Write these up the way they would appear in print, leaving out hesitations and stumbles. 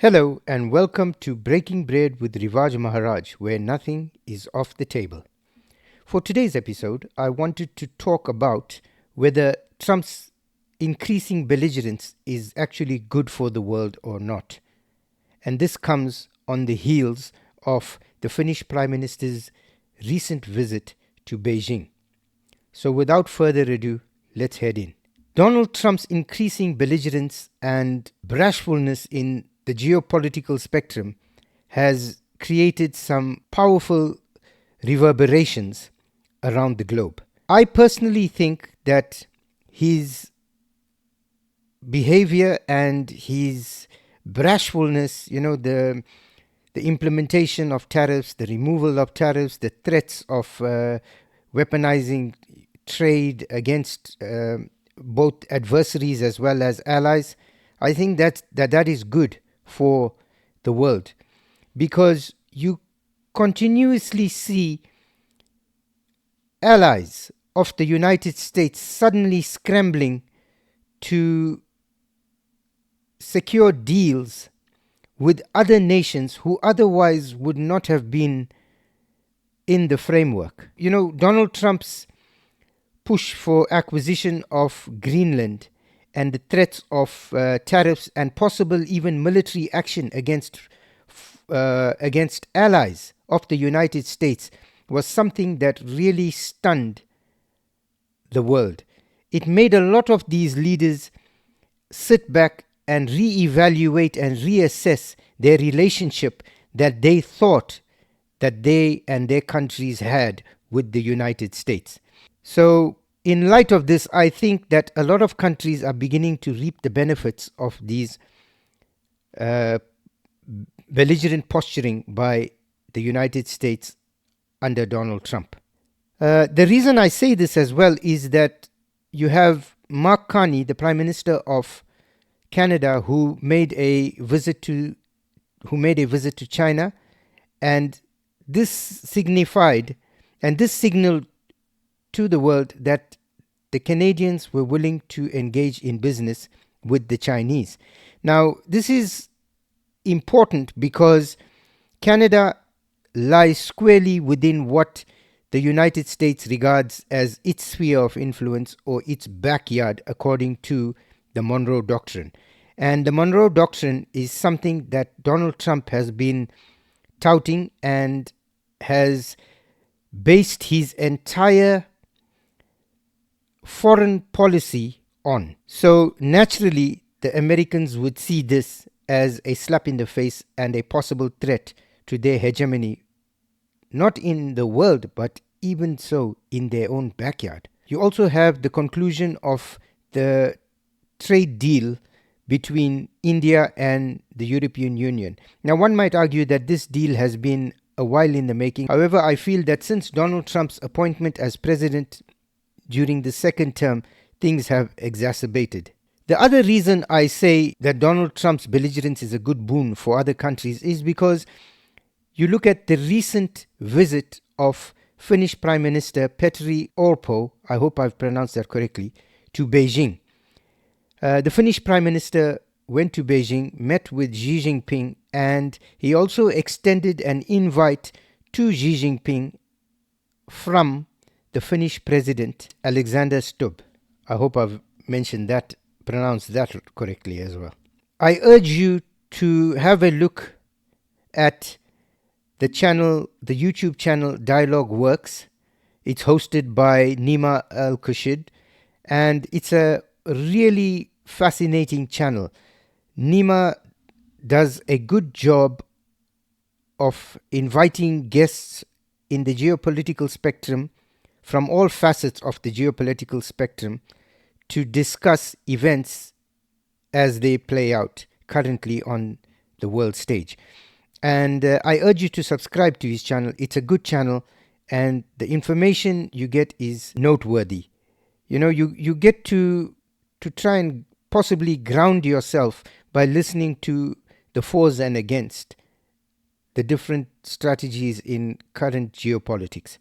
Hello and welcome to Breaking Bread with Rivaj Maharaj, where nothing is off the table. For today's episode, I wanted to talk about whether Trump's increasing belligerence is actually good for the world or not. And this comes on the heels of the Finnish Prime Minister's recent visit to Beijing. So without further ado, let's head in. Donald Trump's increasing belligerence and bashfulness in the geopolitical spectrum has created some powerful reverberations around the globe. I personally think that his behavior and his bashfulness, the implementation of tariffs, the removal of tariffs, the threats of weaponizing trade against both adversaries as well as allies, I think that is good for the world, because you continuously see allies of the United States suddenly scrambling to secure deals with other nations who otherwise would not have been in the framework. Donald Trump's push for acquisition of Greenland and the threats of tariffs and possible even military action against allies of the United States was something that really stunned the world. It made a lot of these leaders sit back and reevaluate and reassess their relationship that they thought that they and their countries had with the United States. So in light of this, I think that a lot of countries are beginning to reap the benefits of these belligerent posturing by the United States under Donald Trump. The reason I say this as well is that you have Mark Carney, the Prime Minister of Canada, who made a visit to China, and this signaled to the world that the Canadians were willing to engage in business with the Chinese. Now, this is important because Canada lies squarely within what the United States regards as its sphere of influence or its backyard, according to the Monroe Doctrine. And the Monroe Doctrine is something that Donald Trump has been touting and has based his entire foreign policy on. So naturally, the Americans would see this as a slap in the face and a possible threat to their hegemony, not in the world, but even so in their own backyard. You also have the conclusion of the trade deal between India and the European Union. Now, one might argue that this deal has been a while in the making. However, I feel that since Donald Trump's appointment as president during the second term, things have exacerbated. The other reason I say that Donald Trump's belligerence is a good boon for other countries is because you look at the recent visit of Finnish Prime Minister Petteri Orpo, I hope I've pronounced that correctly, to Beijing. The Finnish Prime Minister went to Beijing, met with Xi Jinping, and he also extended an invite to Xi Jinping from the Finnish President Alexander Stubb. I hope I've pronounced that correctly as well. I urge you to have a look at the YouTube channel Dialogue Works. It's hosted by Nima Al-Kushid, and it's a really fascinating channel. Nima does a good job of inviting guests in the geopolitical spectrum from all facets of the geopolitical spectrum to discuss events as they play out currently on the world stage. And I urge you to subscribe to his channel. It's a good channel, and the information you get is noteworthy. You get to try and possibly ground yourself by listening to the fors and against the different strategies in current geopolitics.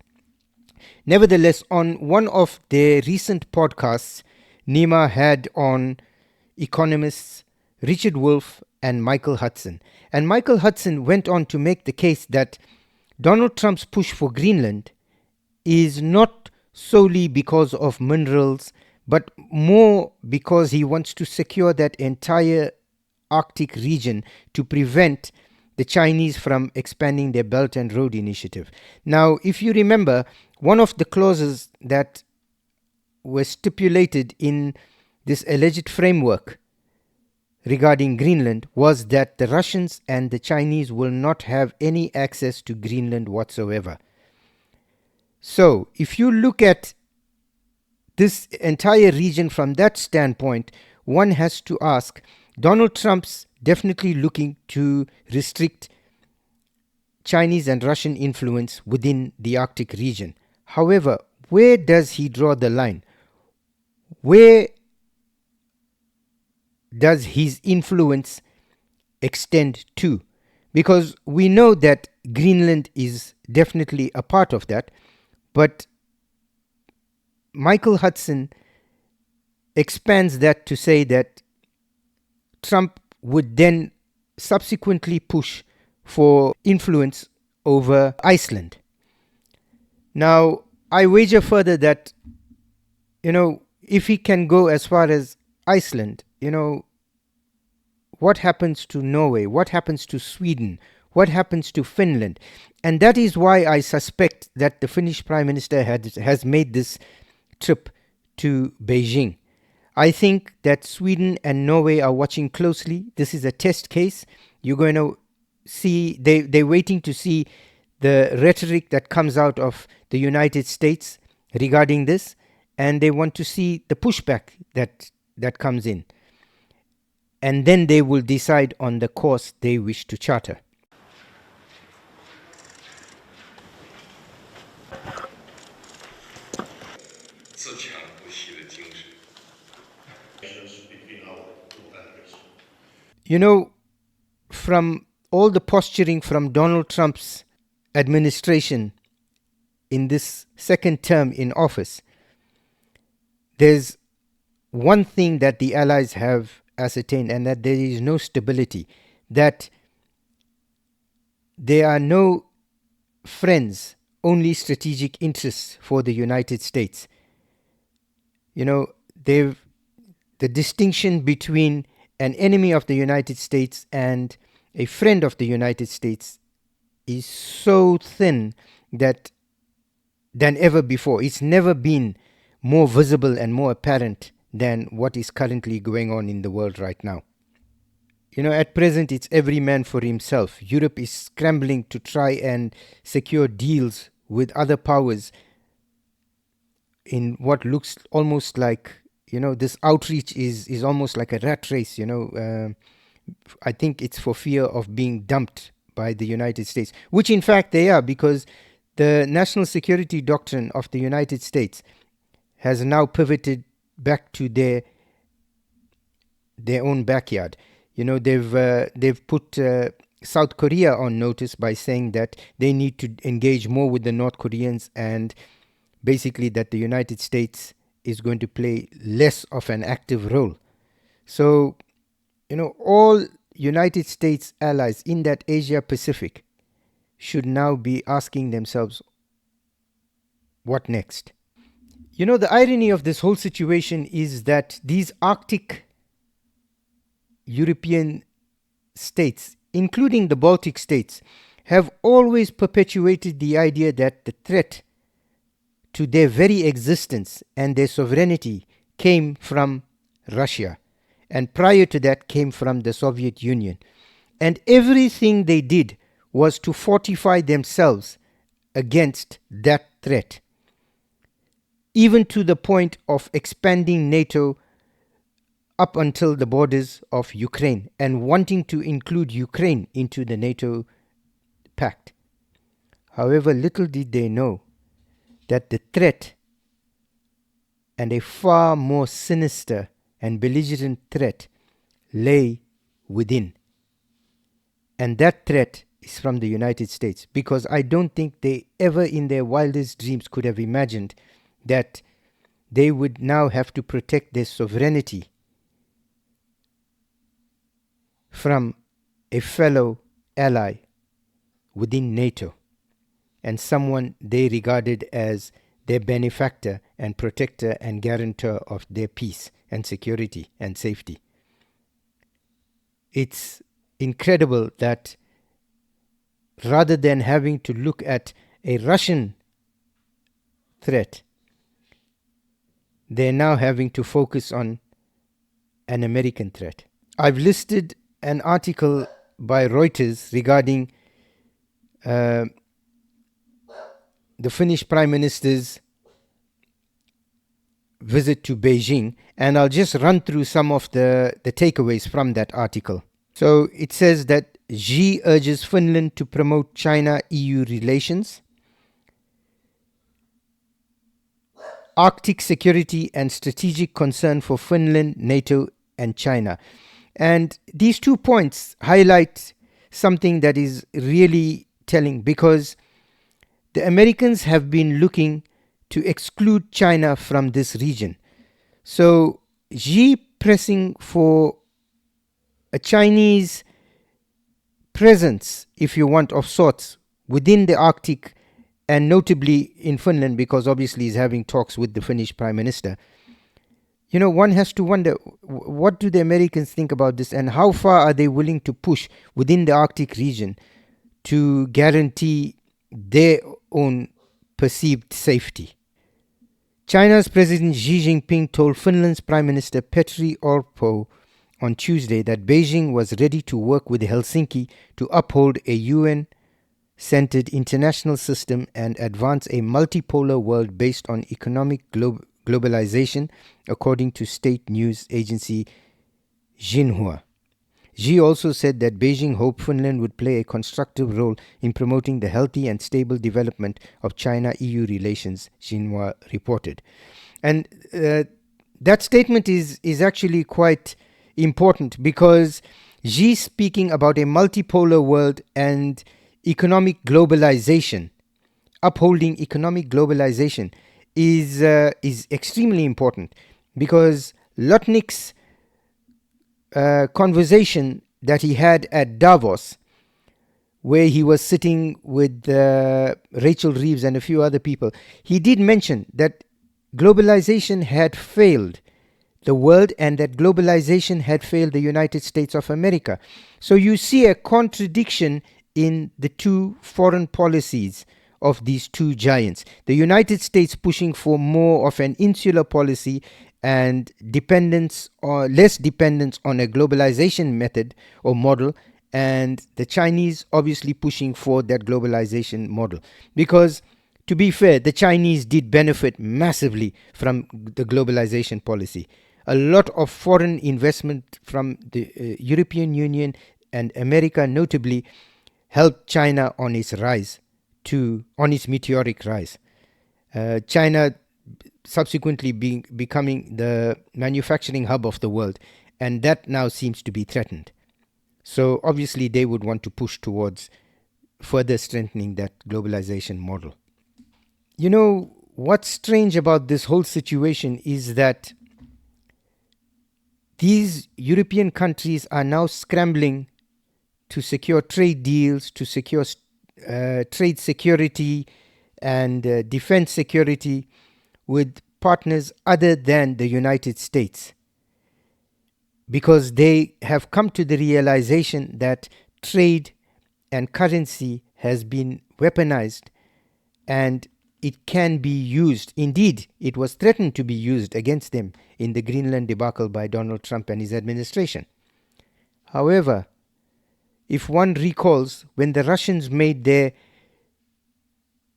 Nevertheless, on one of their recent podcasts, Nima had on economists Richard Wolff and Michael Hudson. And Michael Hudson went on to make the case that Donald Trump's push for Greenland is not solely because of minerals, but more because he wants to secure that entire Arctic region to prevent the Chinese from expanding their Belt and Road Initiative. Now, if you remember, one of the clauses that were stipulated in this alleged framework regarding Greenland was that the Russians and the Chinese will not have any access to Greenland whatsoever. So, if you look at this entire region from that standpoint, one has to ask, Donald Trump's definitely looking to restrict Chinese and Russian influence within the Arctic region. However, where does he draw the line? Where does his influence extend to? Because we know that Greenland is definitely a part of that, but Michael Hudson expands that to say that Trump would then subsequently push for influence over Iceland. Now, I wager further that, if he can go as far as Iceland, what happens to Norway? What happens to Sweden? What happens to Finland? And that is why I suspect that the Finnish Prime Minister has made this trip to Beijing. I think that Sweden and Norway are watching closely. This is a test case. You're going to see, they're waiting to see the rhetoric that comes out of the United States regarding this, and they want to see the pushback that comes in. And then they will decide on the course they wish to charter. From all the posturing from Donald Trump's administration in this second term in office, there's one thing that the Allies have ascertained, and that there is no stability, that there are no friends, only strategic interests for the United States. The distinction between an enemy of the United States and a friend of the United States is so thin than ever before. It's never been more visible and more apparent than what is currently going on in the world right now. At present, it's every man for himself. Europe is scrambling to try and secure deals with other powers in what looks almost like, this outreach is almost like a rat race. I think it's for fear of being dumped by the United States, which in fact they are, because the national security doctrine of the United States has now pivoted back to their own backyard. They've put South Korea on notice by saying that they need to engage more with the North Koreans, and basically that the United States is going to play less of an active role. So, all United States allies in that Asia Pacific should now be asking themselves, what next? The irony of this whole situation is that these Arctic European states, including the Baltic states, have always perpetuated the idea that the threat to their very existence and their sovereignty came from Russia, and prior to that came from the Soviet Union. And everything they did was to fortify themselves against that threat, even to the point of expanding NATO up until the borders of Ukraine and wanting to include Ukraine into the NATO pact. However, little did they know that the threat, and a far more sinister and belligerent threat, lay within. And that threat is from the United States, because I don't think they ever in their wildest dreams could have imagined that they would now have to protect their sovereignty from a fellow ally within NATO and someone they regarded as their benefactor and protector and guarantor of their peace and security and safety. It's incredible that rather than having to look at a Russian threat, they're now having to focus on an American threat. I've listed an article by Reuters regarding the Finnish Prime Minister's visit to Beijing, and I'll just run through some of the takeaways from that article. So it says that Xi urges Finland to promote China-EU relations, Arctic security and strategic concern for Finland, NATO, and China. And these 2 points highlight something that is really telling, because the Americans have been looking to exclude China from this region. So Xi pressing for a Chinese presence, if you want, of sorts within the Arctic, and notably in Finland, because obviously he's having talks with the Finnish Prime Minister. You know, one has to wonder, what do the Americans think about this, and how far are they willing to push within the Arctic region to guarantee their own perceived safety? China's President Xi Jinping told Finland's Prime Minister Petteri Orpo on Tuesday that Beijing was ready to work with Helsinki to uphold a UN-centered international system and advance a multipolar world based on economic globalization, according to state news agency Xinhua. Xi also said that Beijing hoped Finland would play a constructive role in promoting the healthy and stable development of China-EU relations, Xinhua reported. And that statement is actually quite important, because Xi speaking about a multipolar world and economic globalization, upholding economic globalization, is extremely important, because Lutnick's conversation that he had at Davos, where he was sitting with Rachel Reeves and a few other people, he did mention that globalization had failed the world and that globalization had failed the United States of America. So you see a contradiction in the two foreign policies of these two giants. The United States pushing for more of an insular policy and dependence or less dependence on a globalization method or model, and the Chinese obviously pushing for that globalization model. Because to be fair, the Chinese did benefit massively from the globalization policy. A lot of foreign investment from the European Union and America notably helped China on its meteoric rise. China subsequently becoming the manufacturing hub of the world, and that now seems to be threatened. So obviously they would want to push towards further strengthening that globalization model. You know, what's strange about this whole situation is that these European countries are now scrambling to secure trade deals, to secure trade security and defense security with partners other than the United States, because they have come to the realization that trade and currency has been weaponized and it can be used. Indeed, it was threatened to be used against them in the Greenland debacle by Donald Trump and his administration. However, if one recalls when the Russians made their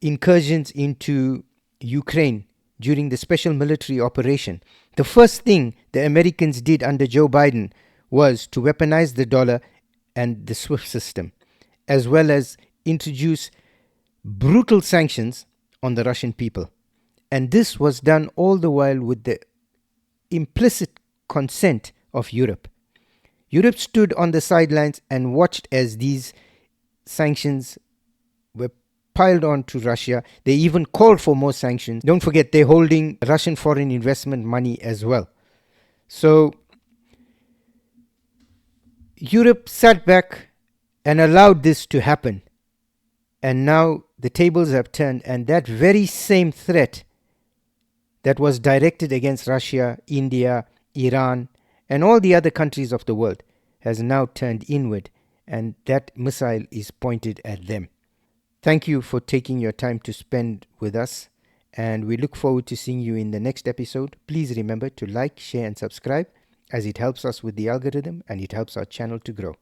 incursions into Ukraine during the special military operation, the first thing the Americans did under Joe Biden was to weaponize the dollar and the SWIFT system, as well as introduce brutal sanctions on the Russian people. And this was done all the while with the implicit consent of Europe. Europe stood on the sidelines and watched as these sanctions were piled on to Russia. They even called for more sanctions. Don't forget, they're holding Russian foreign investment money as well. So Europe sat back and allowed this to happen. And now the tables have turned, and that very same threat that was directed against Russia, India, Iran, and all the other countries of the world has now turned inward, and that missile is pointed at them. Thank you for taking your time to spend with us, and we look forward to seeing you in the next episode. Please remember to like, share, and subscribe, as it helps us with the algorithm and it helps our channel to grow.